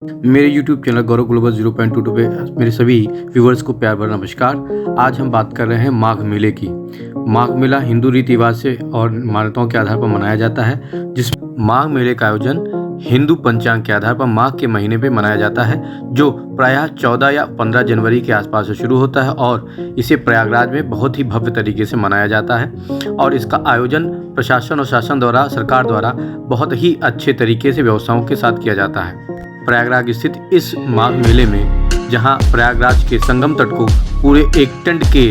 मेरे YouTube channel गौरव global 0.22 पे मेरे सभी व्यूवर्स को प्यार भरा नमस्कार। आज हम बात कर रहे हैं माघ मेले की। माघ मेला हिंदू रीति रिवाज से और मान्यताओं के आधार पर मनाया जाता है। जिस माघ मेले का आयोजन हिंदू पंचांग के आधार पर माघ के महीने पे मनाया जाता है, जो प्रायः 14 या 15 जनवरी के आसपास से शुरू होता है और इसे प्रयागराज में बहुत ही भव्य तरीके से मनाया जाता है। और इसका आयोजन प्रशासन और शासन द्वारा, सरकार द्वारा बहुत ही अच्छे तरीके से व्यवस्थाओं के साथ किया जाता है। प्रयागराज स्थित इस माघ मेले में, जहां प्रयागराज के संगम तट को पूरे एक टेंट के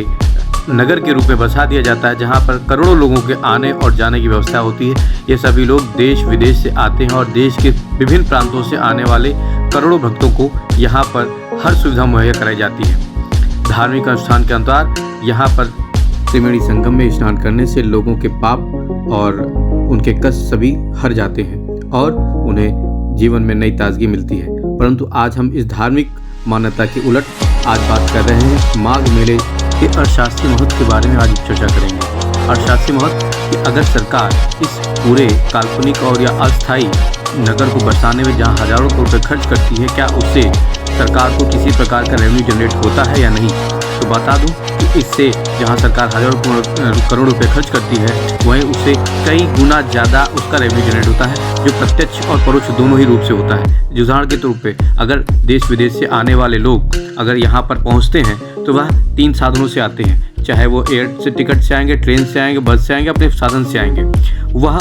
नगर के रूप में बसा दिया जाता है, जहां पर करोड़ों लोगों के आने और जाने की व्यवस्था होती है। ये सभी लोग देश विदेश से आते हैं और देश के विभिन्न प्रांतों से आने वाले करोड़ों भक्तों को यहाँ पर हर सुविधा मुहैया कराई जाती है। धार्मिक अनुष्ठान के अनुसार यहाँ पर त्रिवेणी संगम में स्नान करने से लोगों के पाप और उनके कष्ट सभी हर जाते हैं और उन्हें जीवन में नई ताजगी मिलती है। परंतु आज हम इस धार्मिक मान्यता के उलट आज बात कर रहे हैं माघ मेले के अर्थशास्त्रीय महत्व के बारे में। आज चर्चा करेंगे अर्थशास्त्रीय महत्व कि अगर सरकार इस पूरे काल्पनिक और या अस्थायी नगर को बसाने में जहां हजारों करोड़ रुपये खर्च करती है, क्या उससे सरकार को किसी प्रकार का रेवेन्यू जनरेट होता है या नहीं। तो बता दूं कि इससे जहां सरकार हजारों करोड़ रुपए खर्च करती है, वहीं उससे कई गुना ज़्यादा उसका रेवेन्यू जनरेट होता है, जो प्रत्यक्ष और परोक्ष दोनों ही रूप से होता है। उदाहरण के तौर पे अगर देश विदेश से आने वाले लोग अगर यहाँ पर पहुँचते हैं तो वह 3 साधनों से आते हैं, चाहे वो एयर से टिकट से आएंगे, ट्रेन से आएंगे, बस से आएंगे, अपने साधन से आएंगे। वह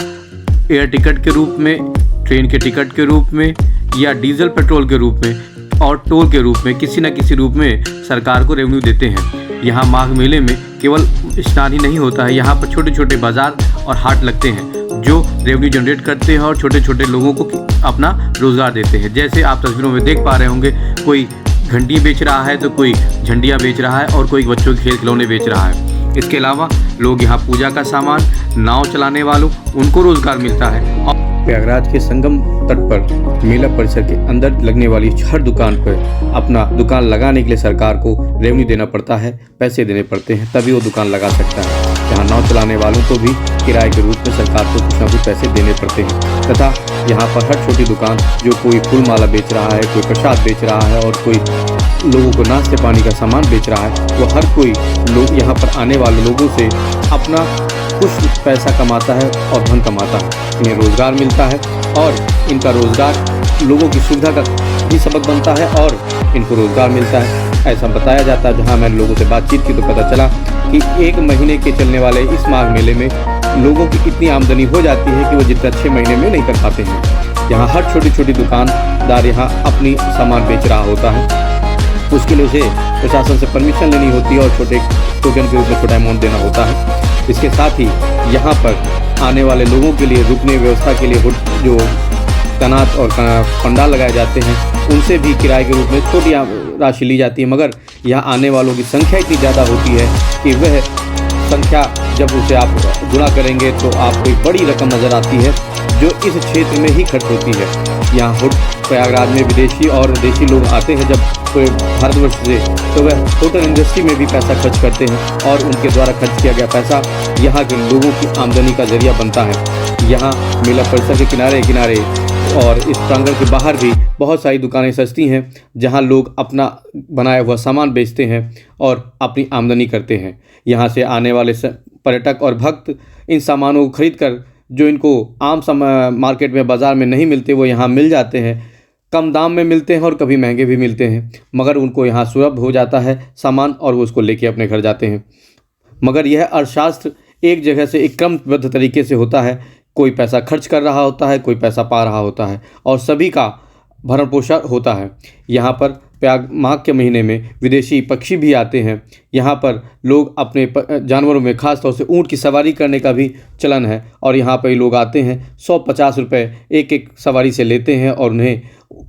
एयर टिकट के रूप में, ट्रेन के टिकट के रूप में या डीजल पेट्रोल के रूप में और टोल के रूप में किसी न किसी रूप में सरकार को रेवेन्यू देते हैं। यहाँ माघ मेले में केवल स्नान ही नहीं होता है, यहाँ पर छोटे छोटे बाजार और हाट लगते हैं जो रेवेन्यू जनरेट करते हैं और छोटे छोटे लोगों को अपना रोजगार देते हैं। जैसे आप तस्वीरों में देख पा रहे होंगे, कोई घंटी बेच रहा है तो कोई झंडियाँ बेच रहा है और कोई बच्चों के खेल खिलौने बेच रहा है। इसके अलावा लोग यहाँ पूजा का सामान, नाव चलाने वालों, उनको रोजगार मिलता है। और प्रयागराज के संगम तट पर मेला परिसर के अंदर लगने वाली हर दुकान पर अपना दुकान लगाने के लिए सरकार को रेवेन्यू देना पड़ता है, पैसे देने पड़ते हैं, तभी वो दुकान लगा सकता है। यहाँ नाव चलाने वालों को भी किराए के रूप में सरकार को कुछ न कुछ पैसे देने पड़ते हैं। तथा यहाँ पर हर छोटी दुकान, जो कोई फूल माला बेच रहा है, कोई प्रसाद बेच रहा है और कोई लोगों को नाश्ते पानी का सामान बेच रहा है, वो हर कोई लोग यहाँ पर आने वाले लोगों से अपना कुछ पैसा कमाता है और धन कमाता है। इन्हें रोज़गार मिलता है और इनका रोज़गार लोगों की सुविधा का भी सबक बनता है और इनको रोज़गार मिलता है, ऐसा बताया जाता है। जहाँ मैंने लोगों से बातचीत की तो पता चला कि 1 महीने के चलने वाले इस माघ मेले में लोगों की इतनी आमदनी हो जाती है कि वो जितना 6 महीने में नहीं कर पाते हैं। यहाँ हर छोटी छोटी दुकानदार यहाँ अपनी सामान बेच रहा होता है, उसके लिए उसे प्रशासन से परमिशन लेनी होती है और छोटे टोकन के रूप में छोटा अमाउंट देना होता है। इसके साथ ही यहाँ पर आने वाले लोगों के लिए रुकने व्यवस्था के लिए जो तैनात और पंडाल लगाए जाते हैं, उनसे भी किराए के रूप में छोटी राशि ली जाती है। मगर यहाँ आने वालों की संख्या इतनी ज़्यादा होती है कि वह संख्या जब उसे आप गुणा करेंगे तो आपको एक बड़ी रकम नज़र आती है, जो इस क्षेत्र में ही खर्च होती है। यहाँ प्रयागराज में विदेशी और देशी लोग आते हैं जब पूरे भारतवर्ष से, तो वह होटल इंडस्ट्री में भी पैसा खर्च करते हैं और उनके द्वारा खर्च किया गया पैसा यहाँ के लोगों की आमदनी का जरिया बनता है। यहाँ मेला परिसर के किनारे किनारे और इस प्रांगण के बाहर भी बहुत सारी दुकानें सस्ती हैं, जहाँ लोग अपना बनाया हुआ सामान बेचते हैं और अपनी आमदनी करते हैं। यहाँ से आने वाले पर्यटक और भक्त इन सामानों को खरीद कर, जो इनको आम मार्केट में बाज़ार में नहीं मिलते, वो यहाँ मिल जाते हैं। कम दाम में मिलते हैं और कभी महंगे भी मिलते हैं, मगर उनको यहाँ सुलभ हो जाता है सामान और वो उसको लेके अपने घर जाते हैं। मगर यह अर्थशास्त्र एक जगह से एक क्रमबद्ध तरीके से होता है। कोई पैसा खर्च कर रहा होता है, कोई पैसा पा रहा होता है और सभी का भरण पोषण होता है। यहाँ पर माघ के महीने में विदेशी पक्षी भी आते हैं। यहाँ पर लोग अपने जानवरों में खास तौर से ऊँट की सवारी करने का भी चलन है और यहाँ पर लोग आते हैं, 150 रुपये एक सवारी से लेते हैं और उन्हें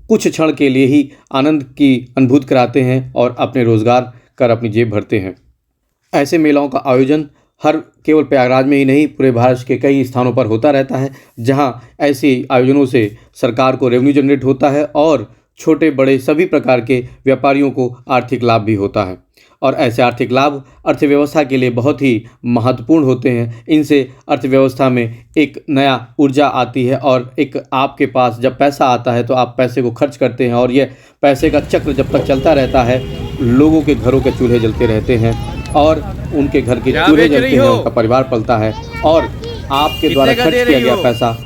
कुछ क्षण के लिए ही आनंद की अनुभूति कराते हैं और अपने रोज़गार कर अपनी जेब भरते हैं। ऐसे मेलाओं का आयोजन केवल प्रयागराज में ही नहीं, पूरे भारत के कई स्थानों पर होता रहता है, जहां ऐसे आयोजनों से सरकार को रेवेन्यू जनरेट होता है और छोटे बड़े सभी प्रकार के व्यापारियों को आर्थिक लाभ भी होता है। और ऐसे आर्थिक लाभ अर्थव्यवस्था के लिए बहुत ही महत्वपूर्ण होते हैं। इनसे अर्थव्यवस्था में एक नया ऊर्जा आती है और एक आपके पास जब पैसा आता है तो आप पैसे को खर्च करते हैं और यह पैसे का चक्र जब तक चलता रहता है, लोगों के घरों के चूल्हे जलते रहते हैं और उनके घर के चूल्हे जलते हैं, उनका परिवार पलता है और आपके द्वारा खर्च किया गया पैसा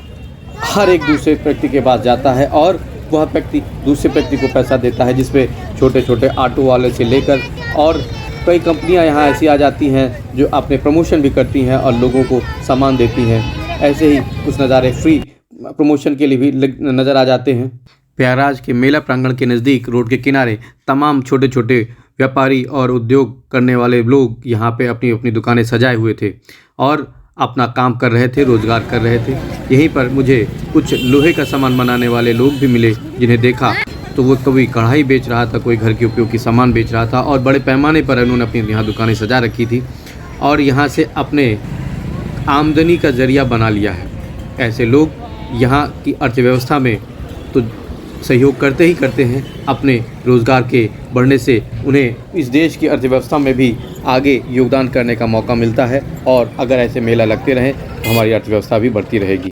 हर एक दूसरे व्यक्ति के पास जाता है और वह व्यक्ति दूसरे व्यक्ति को पैसा देता है, जिसमें छोटे छोटे ऑटो वाले से लेकर और कई कंपनियां यहाँ ऐसी आ जाती हैं जो अपने प्रमोशन भी करती हैं और लोगों को सामान देती हैं। ऐसे ही कुछ नज़ारे फ्री प्रमोशन के लिए भी नज़र आ जाते हैं। प्रयागराज के मेला प्रांगण के नज़दीक रोड के किनारे तमाम छोटे छोटे व्यापारी और उद्योग करने वाले लोग यहाँ पे अपनी अपनी दुकानें सजाए हुए थे और अपना काम कर रहे थे, रोजगार कर रहे थे। यहीं पर मुझे कुछ लोहे का सामान बनाने वाले लोग भी मिले, जिन्हें देखा तो वो कोई कढ़ाई बेच रहा था, कोई घर के उपयोग की सामान बेच रहा था और बड़े पैमाने पर उन्होंने अपनी यहाँ दुकानें सजा रखी थी और यहाँ से अपने आमदनी का जरिया बना लिया है। ऐसे लोग यहाँ की अर्थव्यवस्था में तो सहयोग करते ही करते हैं, अपने रोज़गार के बढ़ने से उन्हें इस देश की अर्थव्यवस्था में भी आगे योगदान करने का मौका मिलता है और अगर ऐसे मेला लगते रहें तो हमारी अर्थव्यवस्था भी बढ़ती रहेगी।